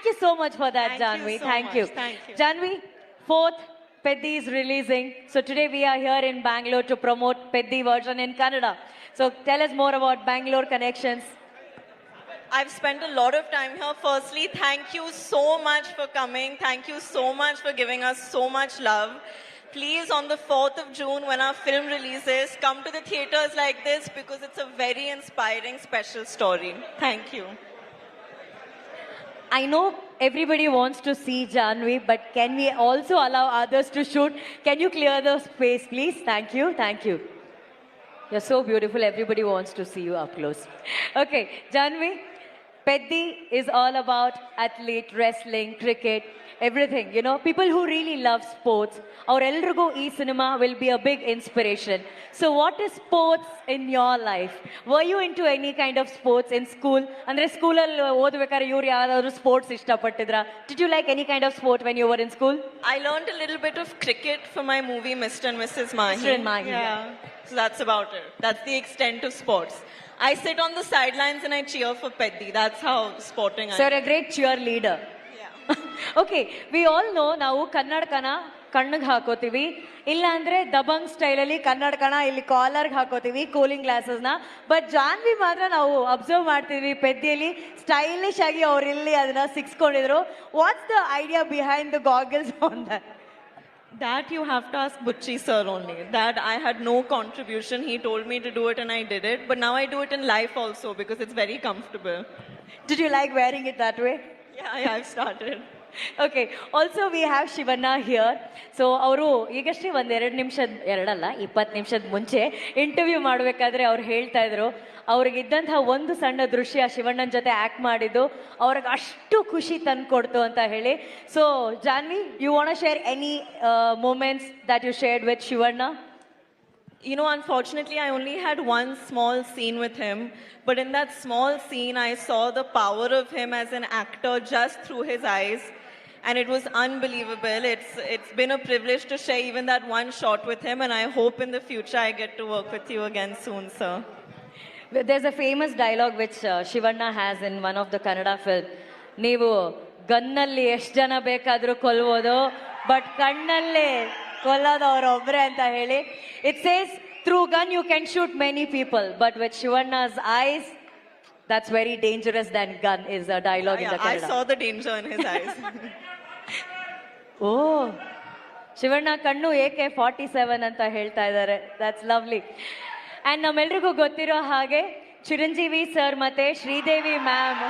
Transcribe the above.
Thank you so much for that, Thank you Janvi. so Thank much. you. Thank you. Janvi, fourth Peddi is releasing. So today we are here in Bangalore to promote Peddi version in Kannada. So tell us more about Bangalore connections. I've spent a lot of time here. Firstly, thank you so much for coming. Thank you so much for giving us so much love. Please, on the 4th of June, when our film releases, come to the theaters like this because it's a very inspiring, special story. Thank you. I know everybody wants to see Janvi, but can we also allow others to shoot? Can you clear the space, please? Thank you. Thank you. You're so beautiful. Everybody wants to see you up close. Okay, Janvi, Peddi is all about athlete, wrestling, cricket, everything. You know, people who really love sports. Our Elrigo E cinema will be a big inspiration. So, what is sports in your life? Were you into any kind of sports in school? Andre school ಓದ್ಬೇಕಾದ್ರೆ ಇವ್ರು ಯಾವ್ದಾದ್ರು sports ಇಷ್ಟಪಟ್ಟಿದ್ರಾ? Did you like any kind of sport when you were in school? I learned a little bit of cricket for my movie Mr. and Mrs. Mahi. Mr. and Mahi, Yeah. So that's about it. That's the extent of sports. I sit on the sidelines and I cheer for Peddi. That's how sporting I So, am. you're a great cheerleader. Yeah. Okay we all know ನಾವು ಕನ್ನಡಕನ ಕಣ್ಣಿಗೆ ಹಾಕೋತೀವಿ ಇಲ್ಲ ಅಂದ್ರೆ ದಬಂಗ್ ಸ್ಟೈಲಲ್ಲಿ ಕನ್ನಡಕನ ಇಲ್ಲಿ ಕಾಲರ್ಗೆ ಹಾಕೋತೀವಿ cooling ಗ್ಲಾಸಸ್ನ but Janhvi ಮಾತ್ರ ನಾವು observe ಮಾಡ್ತೀವಿ ಪೆದ್ದಿಯಲ್ಲಿ stylish ಆಗಿ ಅವ್ರು ಇಲ್ಲಿ ಅದನ್ನ ಸಿಕ್ಸ್ಕೊಂಡಿದ್ರು what's the idea behind the goggles on that That you have to ask Butchi sir only. That I had no contribution. He told me to do it and I did it. But now I do it in life also because it's very comfortable. Did you like wearing it that way Yeah, I've started. Okay also we have Shivanna here so ಅವರು ಈಗಷ್ಟೇ ಒಂದು 20 ನಿಮಿಷದ ಮುಂಚೆ interview ಮಾಡಬೇಕಾದ್ರೆ ಅವ್ರು ಹೇಳ್ತಾ ಇದ್ರು ಅವ್ರಿಗಿದ್ದಂತಹ ಒಂದು ಸಣ್ಣ ದೃಶ್ಯ ಶಿವಣ್ಣನ ಜೊತೆ ಆ್ಯಕ್ಟ್ ಮಾಡಿದ್ದು ಅವ್ರಿಗೆ ಅಷ್ಟು ಖುಷಿ ತಂದುಕೊಡ್ತು ಅಂತ ಹೇಳಿ so Janhvi you want share any moments that you shared with Shivanna You know, unfortunately, I only had one small scene with him. But in that small scene, I saw the power of him as an actor just through his eyes. And it was unbelievable. It's been a privilege to share even that one shot with him. And I hope in the future I get to work with you again soon, sir. There's a famous dialogue which Shivanna has in one of the Kannada film. ನೀವು ಗನ್ನಲ್ಲಿ ಎಷ್ಟು ಜನ ಬೇಕಾದರೂ ಕೊಲ್ಬೋದು but ಕಣ್ಣಲ್ಲೇ ಕೊಲ್ಲೋದು ಅವರೊಬ್ಬರೇ ಅಂತ ಹೇಳಿ it says through gun you can shoot many people but with Shivanna's eyes that's very dangerous than gun is a dialogue in the I saw the danger in his eyes. ಓ ಶಿವಣ್ಣ ಕಣ್ಣು AK-47 ಅಂತ ಹೇಳ್ತಾ ಇದ್ದಾರೆ ದಟ್ಸ್ ಲವ್ಲಿ ಆ್ಯಂಡ್ ನಮ್ಮೆಲ್ರಿಗೂ ಗೊತ್ತಿರೋ ಹಾಗೆ Chiranjeevi sir ಮತ್ತು Sridevi ma'am